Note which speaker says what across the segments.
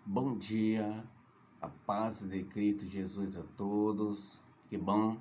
Speaker 1: Bom dia, a paz de Cristo Jesus a todos. Que bom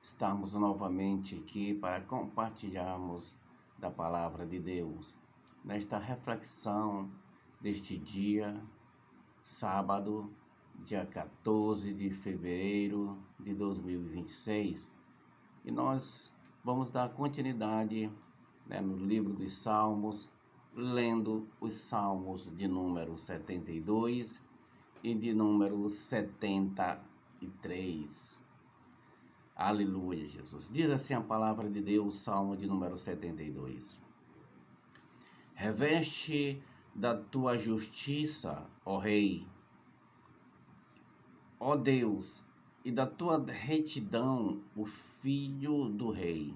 Speaker 1: estarmos novamente aqui para compartilharmos da palavra de Deus. Nesta reflexão deste dia, sábado, dia 14 de fevereiro de 2026. E nós vamos dar continuidade, no livro dos Salmos, lendo os Salmos de número 72 e de número 73. Aleluia, Jesus. Diz assim a palavra de Deus, Salmo de número 72. Reveste da tua justiça, ó Rei, ó Deus, e da tua retidão o Filho do Rei,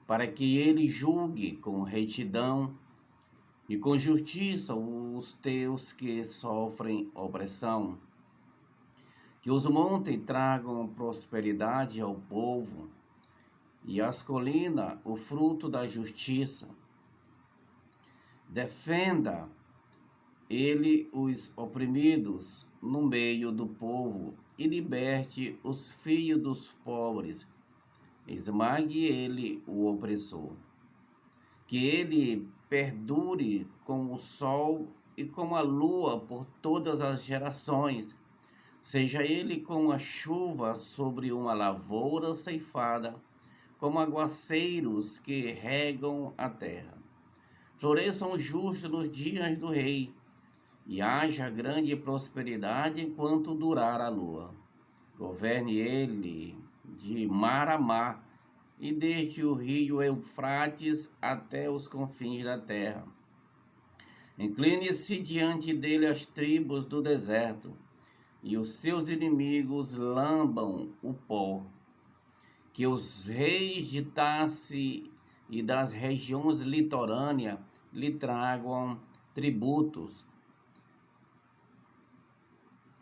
Speaker 1: para que ele julgue com retidão e com justiça os teus que sofrem opressão. Que os montes tragam prosperidade ao povo, e as colinas o fruto da justiça. Defenda ele os oprimidos no meio do povo, e liberte os filhos dos pobres. Esmague ele o opressor. Que ele perdure como o sol e como a lua por todas as gerações. Seja ele como a chuva sobre uma lavoura ceifada, como aguaceiros que regam a terra. Floresçam os justos nos dias do rei, e haja grande prosperidade enquanto durar a lua. Governe ele de mar a mar, e desde o rio Eufrates até os confins da terra. Incline-se diante dele as tribos do deserto, e os seus inimigos lambam o pó. Que os reis de Tarse e das regiões litorâneas lhe tragam tributos.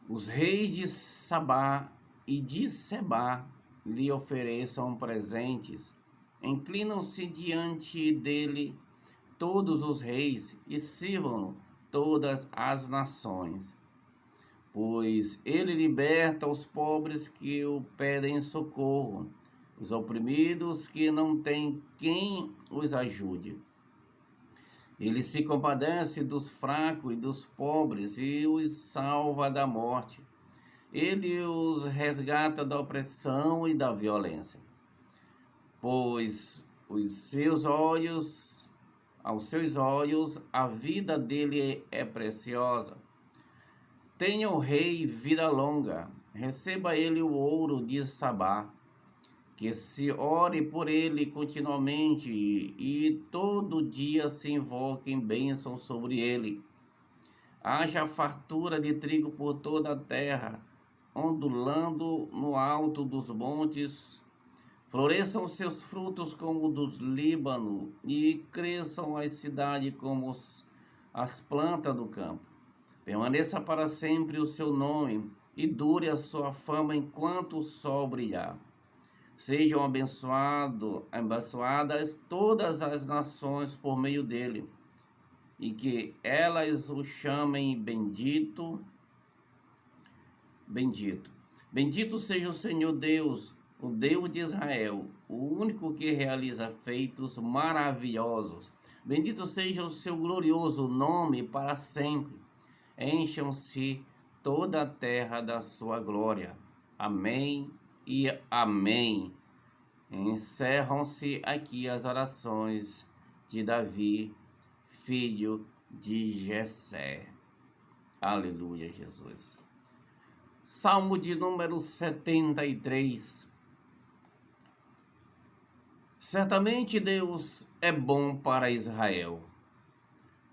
Speaker 1: Os reis de Sabá e de Sebá lhe ofereçam presentes. Inclinam-se diante dele todos os reis e sirvam todas as nações. Pois ele liberta os pobres que o pedem socorro, os oprimidos que não têm quem os ajude. Ele se compadece dos fracos e dos pobres e os salva da morte. Ele os resgata da opressão e da violência. Pois aos seus olhos, a vida dele é preciosa. Tenha o rei vida longa, receba ele o ouro de Sabá, que se ore por ele continuamente e todo dia se invoquem bênçãos sobre ele. Haja fartura de trigo por toda a terra, ondulando no alto dos montes. Floresçam seus frutos como o dos Líbano, e cresçam as cidades como as plantas do campo. Permaneça para sempre o seu nome, e dure a sua fama enquanto o sol brilhar. Sejam abençoadas todas as nações por meio dele, e que elas o chamem bendito, bendito. Bendito seja o Senhor Deus, o Deus de Israel, o único que realiza feitos maravilhosos. Bendito seja o seu glorioso nome para sempre. Encham-se toda a terra da sua glória. Amém e amém. Encerram-se aqui as orações de Davi, filho de Jessé. Aleluia, Jesus. Salmo de número 73. Certamente Deus é bom para Israel,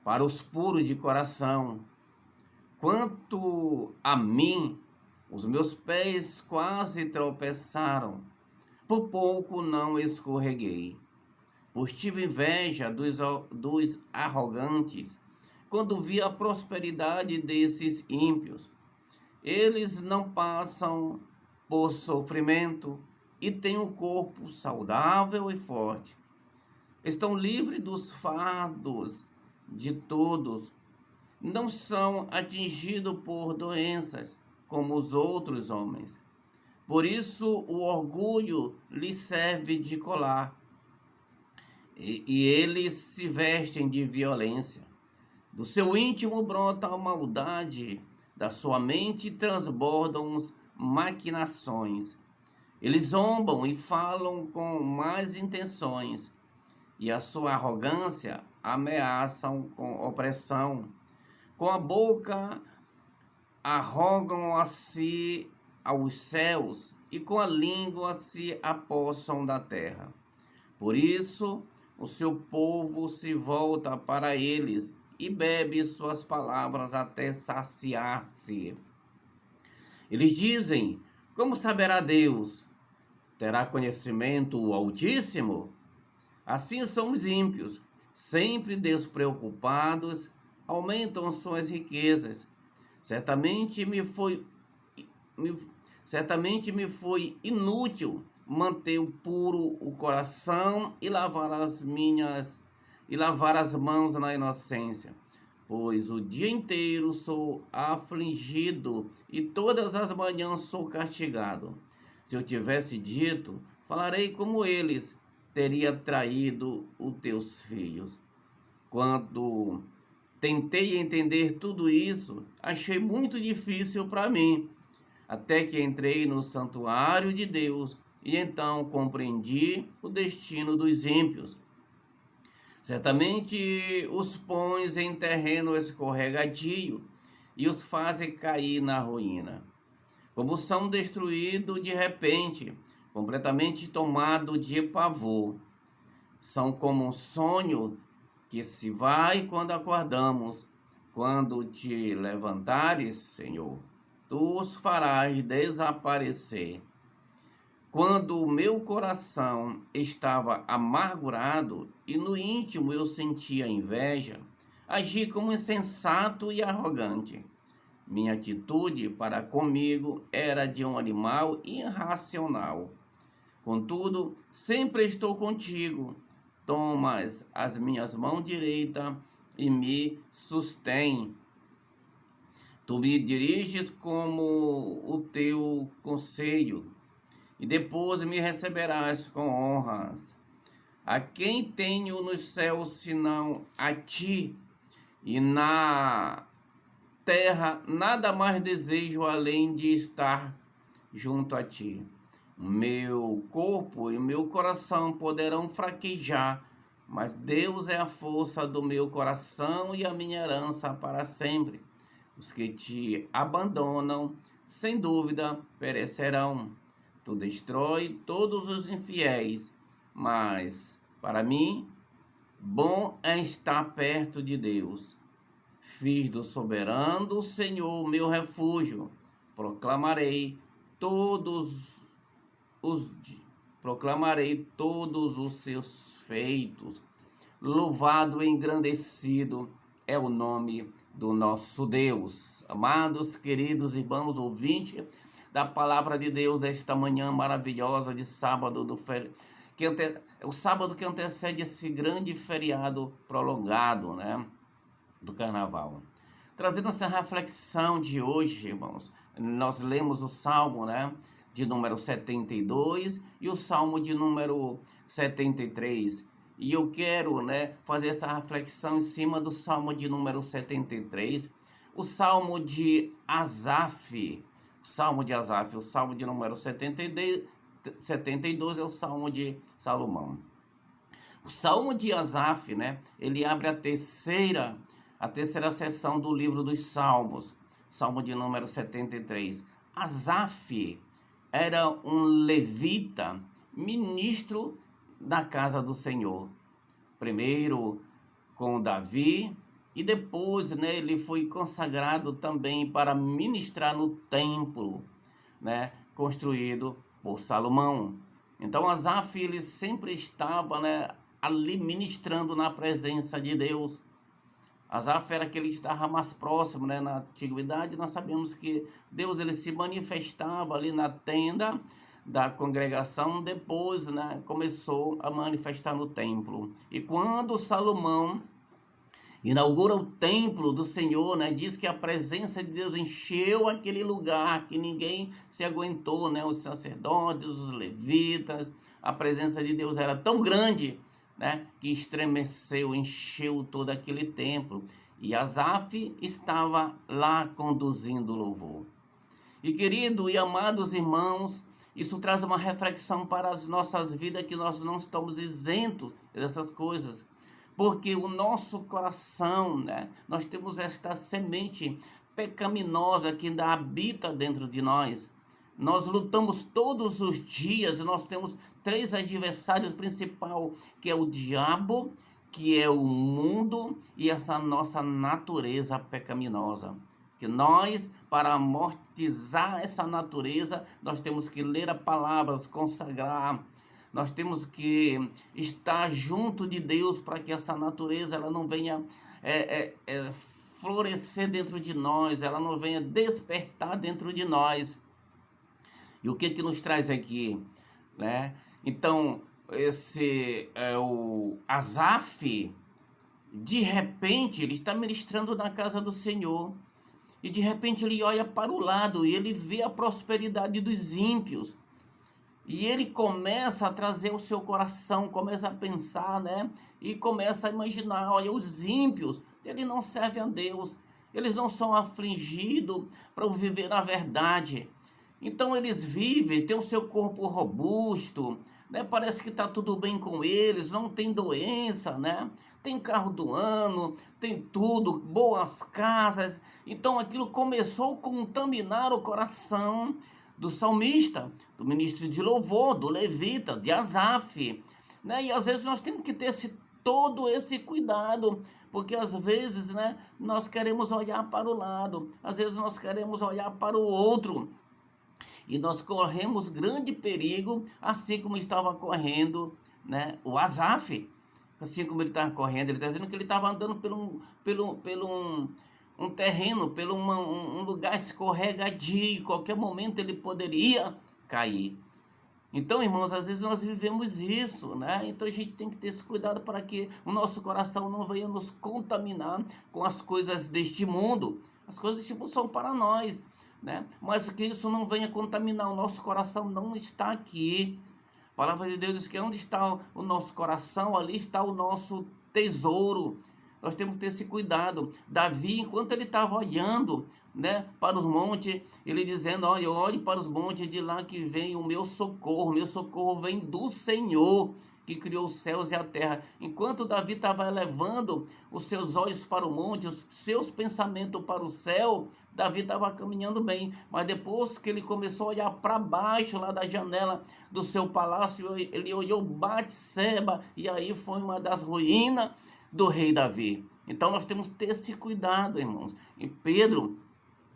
Speaker 1: para os puros de coração. Quanto a mim, os meus pés quase tropeçaram, por pouco não escorreguei, pois tive inveja dos arrogantes, quando vi a prosperidade desses ímpios. Eles não passam por sofrimento e têm um corpo saudável e forte. Estão livres dos fardos de todos. não são atingidos por doenças como os outros homens. Por isso o orgulho lhe serve de colar, e eles se vestem de violência. Do seu íntimo brota a maldade, da sua mente transbordam maquinações. Eles zombam e falam com más intenções, e a sua arrogância ameaçam com opressão. Com a boca arrogam a si aos céus, e com a língua se apossam da terra. Por isso, o seu povo se volta para eles e bebe suas palavras até saciar-se. Eles dizem: como saberá Deus? Terá conhecimento o Altíssimo? Assim são os ímpios, sempre despreocupados, aumentam suas riquezas. Certamente me, certamente me foi inútil manter puro o coração e lavar as mãos na inocência, pois o dia inteiro sou afligido e todas as manhãs sou castigado. Se eu tivesse dito, falarei como eles, teria traído os teus filhos. Quando tentei entender tudo isso, achei muito difícil para mim, até que entrei no santuário de Deus e então compreendi o destino dos ímpios. Certamente os pões em terreno escorregadio e os fazem cair na ruína. Como são destruídos de repente, completamente tomados de pavor. São como um sonho que se vai quando acordamos. Quando te levantares, Senhor, tu os farás desaparecer. Quando o meu coração estava amargurado e no íntimo eu sentia inveja, agi como insensato e arrogante. Minha atitude para comigo era de um animal irracional. Contudo, sempre estou contigo. Tomas as minhas mãos direita e me sustém. Tu me diriges como o teu conselho, e depois me receberás com honras. A quem tenho nos céus senão a ti, e na terra nada mais desejo além de estar junto a ti. O meu corpo e o meu coração poderão fraquejar, mas Deus é a força do meu coração e a minha herança para sempre. Os que te abandonam, sem dúvida, perecerão. Tu destrói todos os infiéis, mas para mim, bom é estar perto de Deus. Fiz do soberano Senhor meu refúgio. Proclamarei todos os todos os seus feitos. Louvado e engrandecido é o nome do nosso Deus. Amados, queridos irmãos ouvintes da palavra de Deus desta manhã maravilhosa de sábado o sábado que antecede esse grande feriado prolongado, né, do carnaval. Trazendo essa reflexão de hoje, irmãos, nós lemos o Salmo, né, de número 72 e o Salmo de número 73. E eu quero, né, fazer essa reflexão em cima do Salmo de número 73, o Salmo de Asaf, o Salmo de número 72 é o Salmo de Salomão. O Salmo de Asaf, né, ele abre a terceira sessão do livro dos Salmos, Salmo de número 73. Asaf era um levita, ministro da casa do Senhor. Primeiro com Davi e depois, né, ele foi consagrado também para ministrar no templo, né, construído por Salomão. Então Asaf, ele sempre estava, né, ali ministrando na presença de Deus. Asaf era aquele que estava mais próximo, né? Na antiguidade nós sabemos que Deus ele se manifestava ali na tenda da congregação, depois, né, começou a manifestar no templo. E quando Salomão inaugura o templo do Senhor, né? Diz que a presença de Deus encheu aquele lugar, que ninguém se aguentou, né? Os sacerdotes, os levitas, a presença de Deus era tão grande, né? Que estremeceu, encheu todo aquele templo. E Asaf estava lá conduzindo o louvor. E querido e amados irmãos, isso traz uma reflexão para as nossas vidas, que nós não estamos isentos dessas coisas. Porque o nosso coração, né, nós temos esta semente pecaminosa que ainda habita dentro de nós. Nós lutamos todos os dias e nós temos três adversários principais, que é o diabo, que é o mundo e essa nossa natureza pecaminosa. Que nós, para amortizar essa natureza, nós temos que ler a palavra, consagrar. Nós temos que estar junto de Deus para que essa natureza ela não venha florescer dentro de nós, ela não venha despertar dentro de nós. E o que nos traz aqui, né? Então, esse é o Asaf, de repente, ele está ministrando na casa do Senhor. E de repente ele olha para o lado e ele vê a prosperidade dos ímpios. E ele começa a trazer o seu coração, começa a pensar, né? E começa a imaginar, olha, os ímpios, eles não servem a Deus. Eles não são afligidos para viver na verdade. Então eles vivem, têm o seu corpo robusto, né? Parece que está tudo bem com eles, não tem doença, né? Tem carro do ano, tem tudo, boas casas. Então aquilo começou a contaminar o coração do salmista, do ministro de louvor, do levita, de Asaf, né? E às vezes nós temos que ter todo esse cuidado, porque às vezes, né, nós queremos olhar para o lado, às vezes nós queremos olhar para o outro, e nós corremos grande perigo, assim como estava correndo, né, o Asaf. Assim como ele estava correndo, ele está dizendo que ele estava andando pelo um terreno, pelo um lugar escorregadio, qualquer momento ele poderia cair. Então, irmãos, às vezes nós vivemos isso, né? Então a gente tem que ter esse cuidado para que o nosso coração não venha nos contaminar com as coisas deste mundo. As coisas deste mundo são para nós, né? Mas que isso não venha contaminar, o nosso coração não está aqui. A palavra de Deus diz que onde está o nosso coração, ali está o nosso tesouro. Nós temos que ter esse cuidado. Davi, enquanto ele estava olhando, né, para os montes, ele dizendo, olha, olhe para os montes, de lá que vem o meu socorro vem do Senhor, que criou os céus e a terra. Enquanto Davi estava elevando os seus olhos para o monte, os seus pensamentos para o céu, Davi estava caminhando bem, mas depois que ele começou a olhar para baixo, lá da janela do seu palácio, ele olhou Batseba, e aí foi uma das ruínas do rei Davi. Então nós temos que ter esse cuidado, irmãos. E Pedro,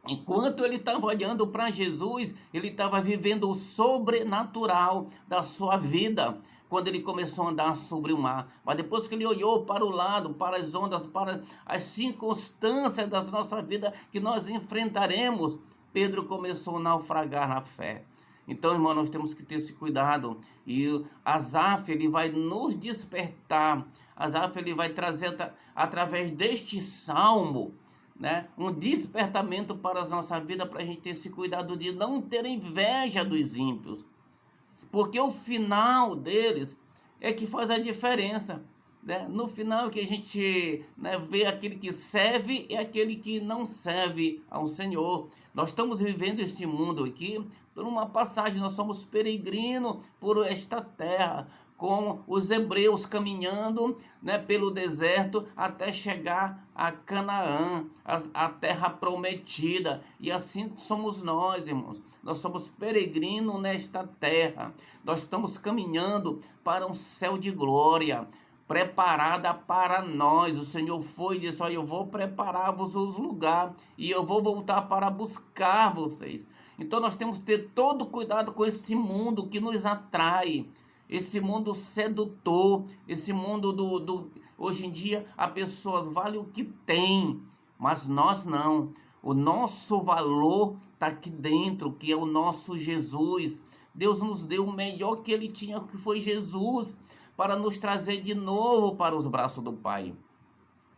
Speaker 1: enquanto ele estava olhando para Jesus, ele estava vivendo o sobrenatural da sua vida, quando ele começou a andar sobre o mar. Mas depois que ele olhou para o lado, para as ondas, para as circunstâncias da nossa vida que nós enfrentaremos, Pedro começou a naufragar na fé. Então, irmão, nós temos que ter esse cuidado. E Asaf, ele vai nos despertar. Asaf, ele vai trazer, através deste salmo, né, um despertamento para a nossa vida, para a gente ter esse cuidado de não ter inveja dos ímpios. Porque o final deles é que faz a diferença, né? No final que a gente, né, vê aquele que serve e aquele que não serve ao Senhor. Nós estamos vivendo este mundo aqui por uma passagem, nós somos peregrinos por esta terra, com os hebreus caminhando, né, pelo deserto até chegar a Canaã, a terra prometida. E assim somos nós, irmãos. Nós somos peregrinos nesta terra. Nós estamos caminhando para um céu de glória, preparada para nós. O Senhor foi e disse, olha, eu vou preparar-vos os lugares e eu vou voltar para buscar vocês. Então nós temos que ter todo cuidado com esse mundo que nos atrai, esse mundo sedutor, esse mundo hoje em dia as pessoas valem o que tem, mas nós não. O nosso valor está aqui dentro, que é o nosso Jesus. Deus nos deu o melhor que ele tinha, que foi Jesus, para nos trazer de novo para os braços do Pai.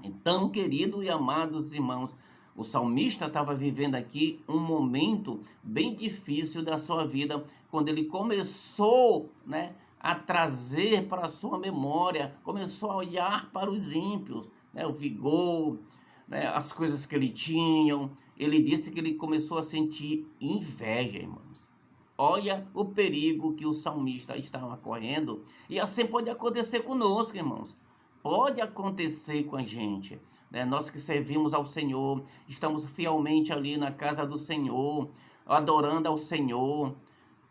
Speaker 1: Então, querido e amados irmãos, o salmista estava vivendo aqui um momento bem difícil da sua vida, quando ele começou, né, a trazer para a sua memória, começou a olhar para os ímpios, né, o vigor, né, as coisas que ele tinha. Ele disse que ele começou a sentir inveja, irmãos. Olha o perigo que o salmista estava correndo, e assim pode acontecer conosco, irmãos. Pode acontecer com a gente, né? Nós que servimos ao Senhor, estamos fielmente ali na casa do Senhor, adorando ao Senhor,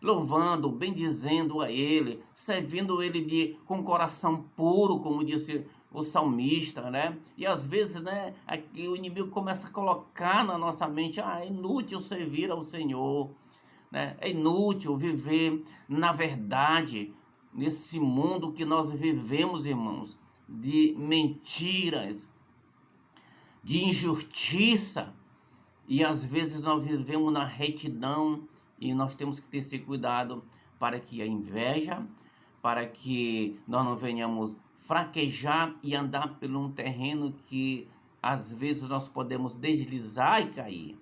Speaker 1: louvando, bendizendo a Ele, servindo Ele com coração puro, como disse o salmista, né? E às vezes, né, aqui o inimigo começa a colocar na nossa mente: é inútil servir ao Senhor, né? É inútil viver na verdade, nesse mundo que nós vivemos, irmãos, de mentiras, de injustiça, e às vezes nós vivemos na retidão, e nós temos que ter esse cuidado para que a inveja, para que nós não venhamos fraquejar e andar por um terreno que às vezes nós podemos deslizar e cair.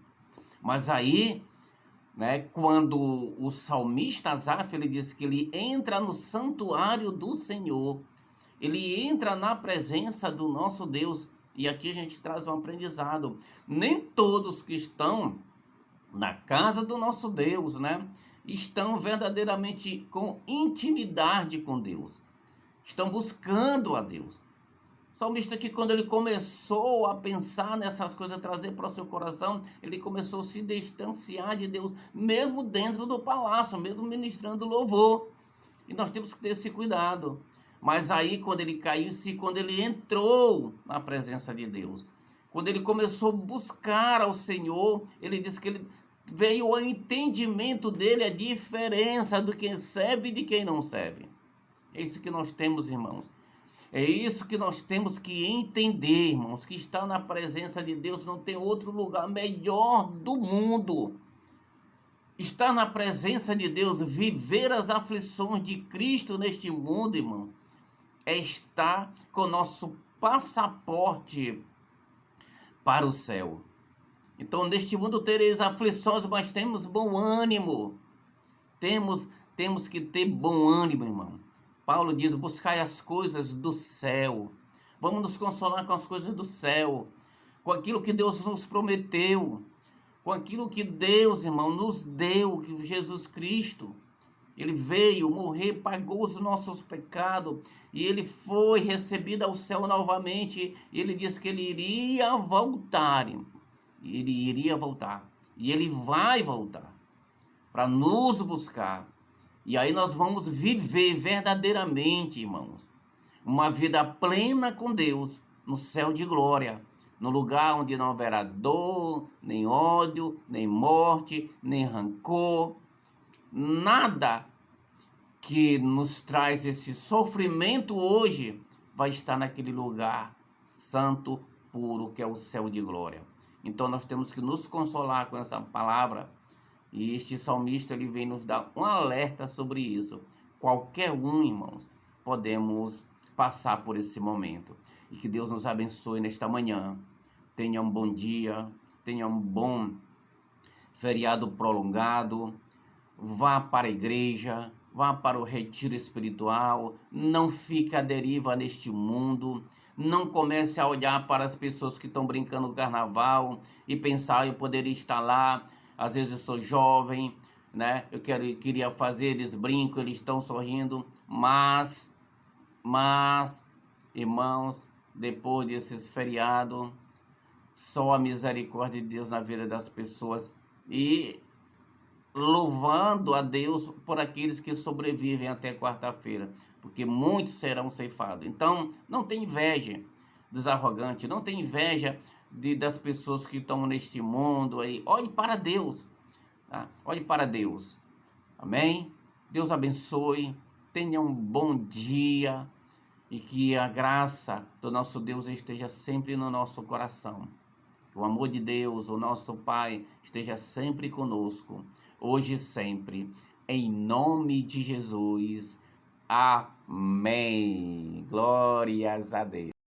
Speaker 1: Mas aí, né, quando o salmista Asaf, ele diz que ele entra no santuário do Senhor, ele entra na presença do nosso Deus. E aqui a gente traz um aprendizado: nem todos que estão na casa do nosso Deus, né, estão verdadeiramente com intimidade com Deus, estão buscando a Deus. O salmista, que quando ele começou a pensar nessas coisas, trazer para o seu coração, ele começou a se distanciar de Deus, mesmo dentro do palácio, mesmo ministrando louvor. E nós temos que ter esse cuidado. Mas aí, quando ele caiu, quando ele entrou na presença de Deus, quando ele começou a buscar ao Senhor, ele disse que ele veio ao entendimento dele a diferença do quem serve e de quem não serve. É isso que nós temos, irmãos. É isso que nós temos que entender, irmãos, que estar na presença de Deus não tem outro lugar melhor do mundo. Estar na presença de Deus, viver as aflições de Cristo neste mundo, irmão, é estar com o nosso passaporte para o céu. Então, neste mundo tereis aflições, mas temos bom ânimo. Temos que ter bom ânimo, irmão. Paulo diz: buscai as coisas do céu. Vamos nos consolar com as coisas do céu, com aquilo que Deus nos prometeu, com aquilo que Deus, irmão, nos deu, que Jesus Cristo. Ele veio morrer, pagou os nossos pecados, e ele foi recebido ao céu novamente. E ele disse que ele iria voltar. Ele iria voltar. E ele vai voltar para nos buscar. E aí nós vamos viver verdadeiramente, irmãos, uma vida plena com Deus, no céu de glória, no lugar onde não haverá dor, nem ódio, nem morte, nem rancor, nada que nos traz esse sofrimento hoje vai estar naquele lugar santo, puro, que é o céu de glória. Então nós temos que nos consolar com essa palavra, e este salmista, ele vem nos dar um alerta sobre isso. Qualquer um, irmãos, podemos passar por esse momento. E que Deus nos abençoe nesta manhã. Tenha um bom dia, tenha um bom feriado prolongado. Vá para a igreja, vá para o retiro espiritual. Não fique à deriva neste mundo. Não comece a olhar para as pessoas que estão brincando no carnaval e pensar: eu poderia estar lá. Às vezes eu sou jovem, né? Queria fazer, eles brincam, eles estão sorrindo, mas, irmãos, depois desses feriados, só a misericórdia de Deus na vida das pessoas, e louvando a Deus por aqueles que sobrevivem até quarta-feira, porque muitos serão ceifados. Então, não tem inveja dos arrogantes, não tem inveja das pessoas que estão neste mundo aí. Olhe para Deus, tá? Olhe para Deus. Amém? Deus abençoe, tenha um bom dia, e que a graça do nosso Deus esteja sempre no nosso coração. Que o amor de Deus, o nosso Pai, esteja sempre conosco, hoje e sempre, em nome de Jesus. Amém. Glórias a Deus.